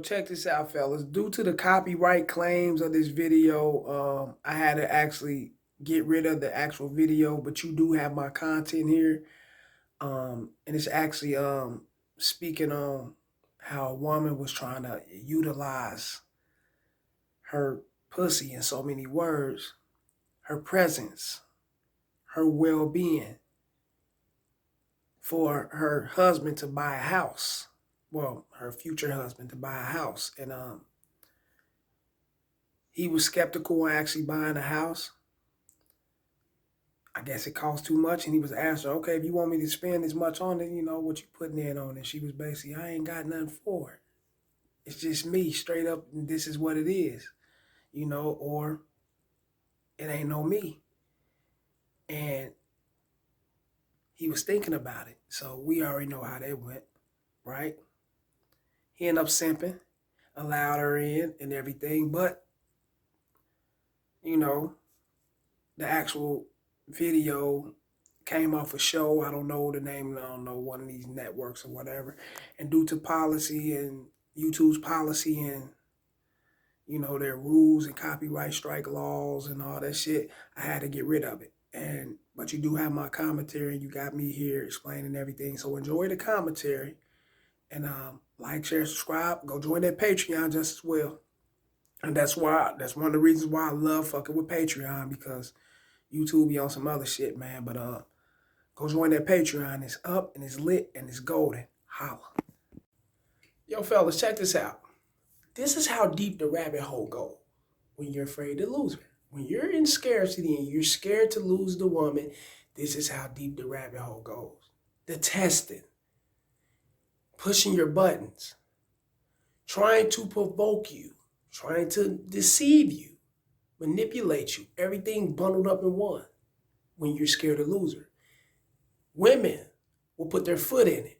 check this out, fellas. Due to the copyright claims of this video, I had to actually get rid of the actual video, but you do have my content here. And it's actually speaking on how a woman was trying to utilize her pussy in so many words, her presence, her well-being for her husband to buy a house. Well, her future husband to buy a house. And he was skeptical on actually buying a house. I guess it cost too much. And he was asking her, okay, if you want me to spend this much on it, you know, what you putting in on it? She was basically, I ain't got nothing for it. It's just me, straight up, and this is what it is, you know, or it ain't no me. And he was thinking about it. So we already know how that went, right? He ended up simping, allowed her in and everything. But, you know, the actual video came off a show. I don't know the name. I don't know, one of these networks or whatever. And due to policy and YouTube's policy and, you know, their rules and copyright strike laws and all that shit, I had to get rid of it. But you do have my commentary, and you got me here explaining everything. So enjoy the commentary. And like, share, subscribe. Go join that Patreon just as well. And that's one of the reasons why I love fucking with Patreon, because YouTube be on some other shit, man. But go join that Patreon. It's up and it's lit and it's golden. Holla. Yo, fellas, check this out. This is how deep the rabbit hole goes when you're afraid to lose her. When you're in scarcity and you're scared to lose the woman, this is how deep the rabbit hole goes. The testing. Pushing your buttons, trying to provoke you, trying to deceive you, manipulate you, everything bundled up in one when you're scared to lose her. Women will put their foot in it.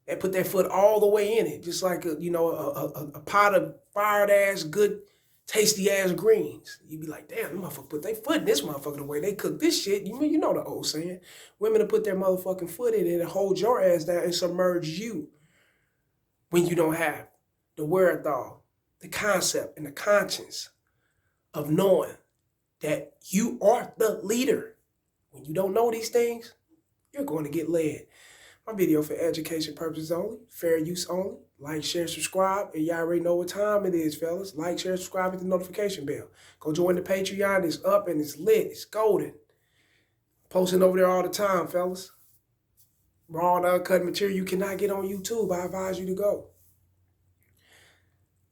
They put their foot all the way in it, just like a pot of fired ass, good, tasty ass greens. You'd be like, damn, them motherfucker put their foot in this motherfucker the way they cook this shit. You know the old saying. Women will put their motherfucking foot in it and hold your ass down and submerge you. When you don't have the wherewithal, the concept, and the conscience of knowing that you are the leader. When you don't know these things, you're going to get led. My video for education purposes only, fair use only. Like, share, subscribe, and y'all already know what time it is, fellas. Like, share, subscribe, hit the notification bell. Go join the Patreon. It's up and it's lit. It's golden. Posting over there all the time, fellas. Raw and uncut material you cannot get on YouTube. I advise you to go.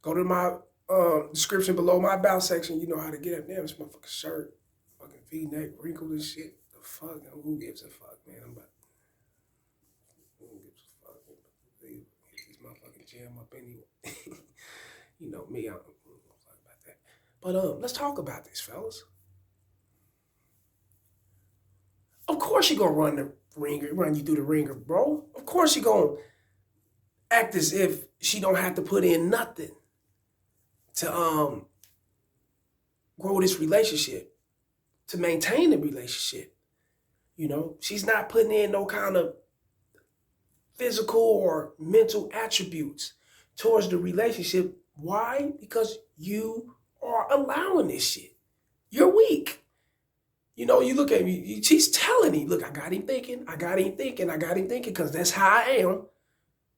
Go to my description below my about section. You know how to get up there. This motherfucking shirt, fucking V-neck, wrinkled and shit. The fuck? Who gives a fuck, man? Who gives a fuck? Hit this motherfucking jam up anyway. You know me, I don't fuck about that. But let's talk about this, fellas. Of course you're gonna run you through the ringer, bro. Of course you're gonna act as if she don't have to put in nothing to grow this relationship, to maintain the relationship. You know, she's not putting in no kind of physical or mental attributes towards the relationship. Why? Because you are allowing this shit. You're weak. You know, you look at me, she's telling him, look, I got him thinking, because that's how I am.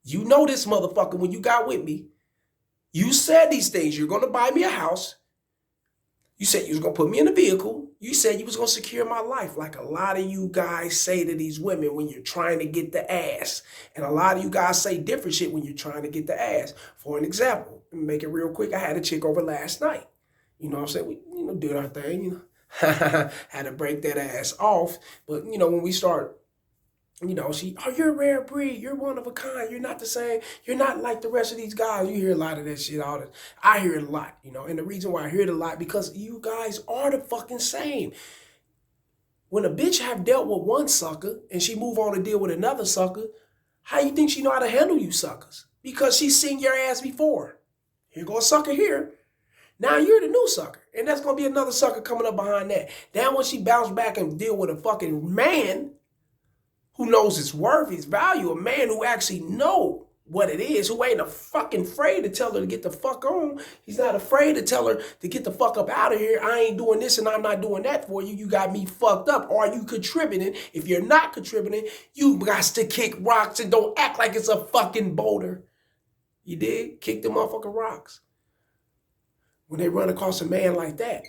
You know this motherfucker when you got with me. You said these things. You're going to buy me a house. You said you was going to put me in a vehicle. You said you was going to secure my life, like a lot of you guys say to these women when you're trying to get the ass. And a lot of you guys say different shit when you're trying to get the ass. For an example, make it real quick, I had a chick over last night. You know what I'm saying? We, did our thing, had to break that ass off. But, when we start, you're a rare breed. You're one of a kind. You're not the same. You're not like the rest of these guys. You hear a lot of that shit. I hear it a lot, And the reason why I hear it a lot, because you guys are the fucking same. When a bitch have dealt with one sucker and she move on to deal with another sucker, how you think she know how to handle you suckers? Because she's seen your ass before. Here go a sucker here. Now you're the new sucker. And that's going to be another sucker coming up behind that. Then when she bounce back and deal with a fucking man who knows his worth, his value, a man who actually know what it is, who ain't fucking afraid to tell her to get the fuck on. He's not afraid to tell her to get the fuck up out of here. I ain't doing this and I'm not doing that for you. You got me fucked up. Are you contributing? If you're not contributing, you got to kick rocks and don't act like it's a fucking boulder. You did? Kick the motherfucking rocks. When they run across a man like that,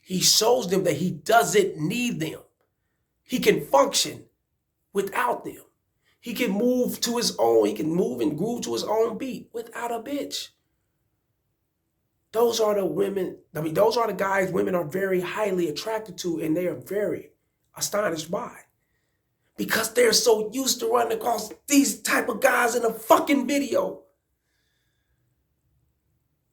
he shows them that he doesn't need them. He can function without them. He can move to his own. He can move and groove to his own beat without a bitch. Those are the women. I mean, those are the guys women are very highly attracted to, and they are very astonished by. Because they're so used to running across these type of guys in a fucking video.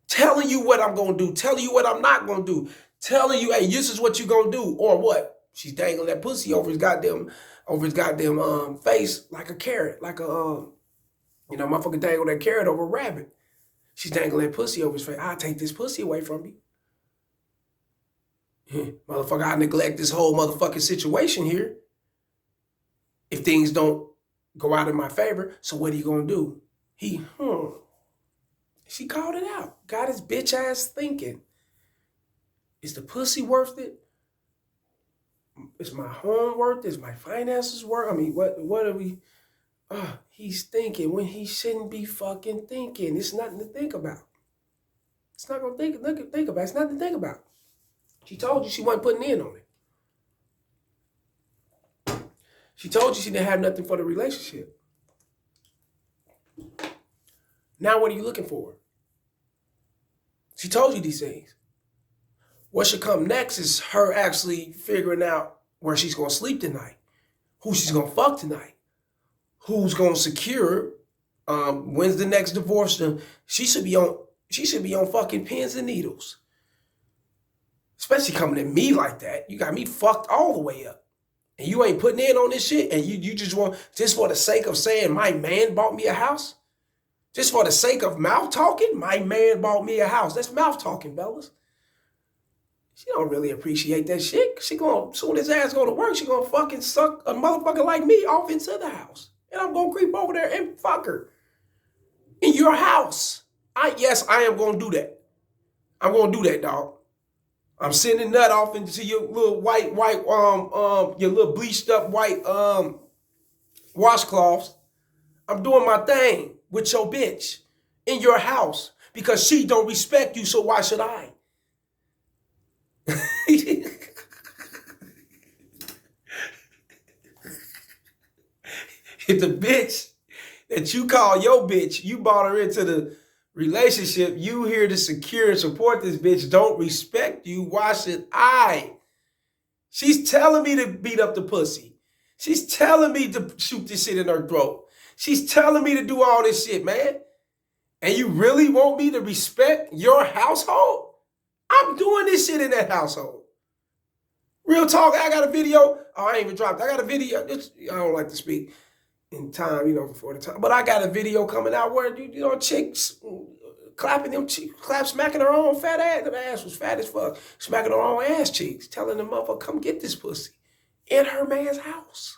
Telling you what I'm going to do. Telling you what I'm not going to do. Telling you, hey, this is what you going to do. Or what? She's dangling that pussy over his goddamn face like a carrot. Like a, motherfucker dangle that carrot over a rabbit. She's dangling that pussy over his face. I'll take this pussy away from you. Motherfucker, I neglect this whole motherfucking situation here. If things don't go out in my favor, so what are you going to do? She called it out. Got his bitch ass thinking. Is the pussy worth it? Is my home worth it? Is my finances worth it? I mean, what are we... he's thinking when he shouldn't be fucking thinking. It's nothing to think about. It's not going to think about. It's nothing to think about. She told you she wasn't putting in on it. She told you she didn't have nothing for the relationship. Now what are you looking for? She told you these things. What should come next is her actually figuring out where she's going to sleep tonight, who she's going to fuck tonight, who's going to secure her, when's the next divorce. She should be on fucking pins and needles. Especially coming at me like that. You got me fucked all the way up. And you ain't putting in on this shit, and you just want, just for the sake of saying my man bought me a house, just for the sake of mouth talking, my man bought me a house. That's mouth talking, fellas. She don't really appreciate that shit. She gonna, soon as ass go to work, she gonna fucking suck a motherfucker like me off into the house. And I'm gonna creep over there and fuck her. In your house. Yes, I am gonna do that. I'm gonna do that, dog. I'm sending nut off into your little white, your little bleached up white washcloths. I'm doing my thing with your bitch in your house because she don't respect you, so why should I? If the bitch that you call your bitch, you brought her into the relationship, you here to secure and support this bitch, don't respect you, why should I? She's telling me to beat up the pussy. She's telling me to shoot this shit in her throat. She's telling me to do all this shit, man. And you really want me to respect your household? I'm doing this shit in that household. Real talk, I got a video. Oh, I ain't even dropped. I got a video. I don't like to speak in time, before the time. But I got a video coming out where, chicks clapping them cheeks, smacking her own fat ass. The ass was fat as fuck. Smacking her own ass cheeks, telling the motherfucker, come get this pussy in her man's house.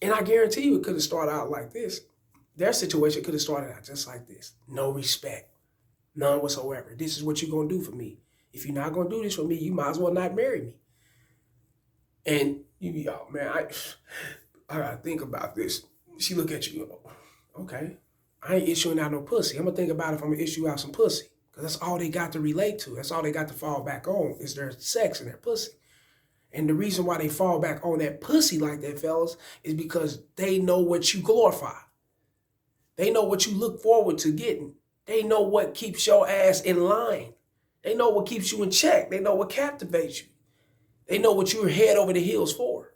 And I guarantee you it could have started out like this. Their situation could have started out just like this. No respect. None whatsoever. This is what you're going to do for me. If you're not going to do this for me, you might as well not marry me. And you be, oh, man, I got to think about this. She look at you, okay, I ain't issuing out no pussy. I'm going to think about if I'm going to issue out some pussy. Because that's all they got to relate to. That's all they got to fall back on is their sex and their pussy. And the reason why they fall back on that pussy like that, fellas, is because they know what you glorify. They know what you look forward to getting. They know what keeps your ass in line. They know what keeps you in check. They know what captivates you. They know what you're head over the heels for.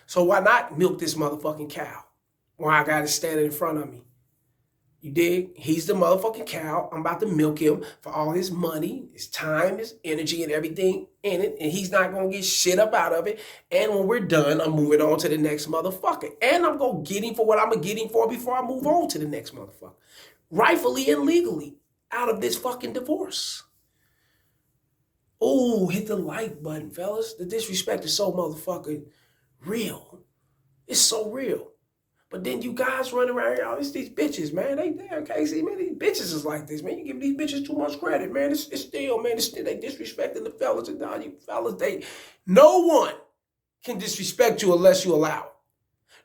So why not milk this motherfucking cow? Why I got it standing in front of me? You dig? He's the motherfucking cow. I'm about to milk him for all his money, his time, his energy, and everything in it. And he's not going to get shit up out of it. And when we're done, I'm moving on to the next motherfucker. And I'm going to get him for what I'm going to get him for before I move on to the next motherfucker. Rightfully and legally out of this fucking divorce. Oh, hit the like button, fellas. The disrespect is so motherfucking real. It's so real. But then you guys run around here, all these bitches, man. They KC, man, these bitches is like this, man. You give these bitches too much credit, man. It's still, man, they disrespecting the fellas. And now you fellas, no one can disrespect you unless you allow it.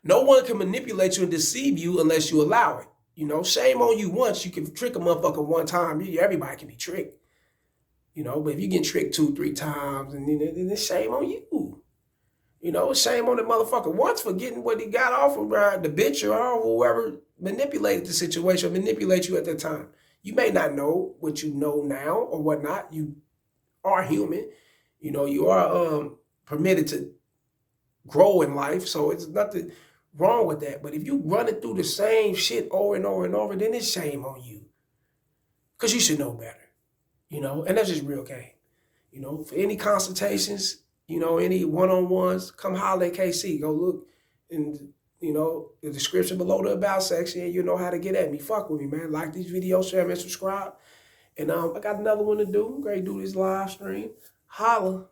No one can manipulate you and deceive you unless you allow it. You know, shame on you once. You can trick a motherfucker one time. Everybody can be tricked. You know, but if you get tricked 2, 3 times, and then it's shame on you. You know, shame on the motherfucker once for getting what he got off of the bitch or whoever manipulated the situation, manipulate you at that time. You may not know what you know now or whatnot. You are human. You know, you are permitted to grow in life, so it's nothing wrong with that. But if you running through the same shit over and over and over, then it's shame on you. Because you should know better. You know, and that's just real game. You know, for any consultations, you know, any one-on-ones, come holler at KC. Go look in, you know, the description below the about section, and you know how to get at me. Fuck with me, man. Like these videos, share, and subscribe. And I got another one to do. I'm going to do this live stream. Holla.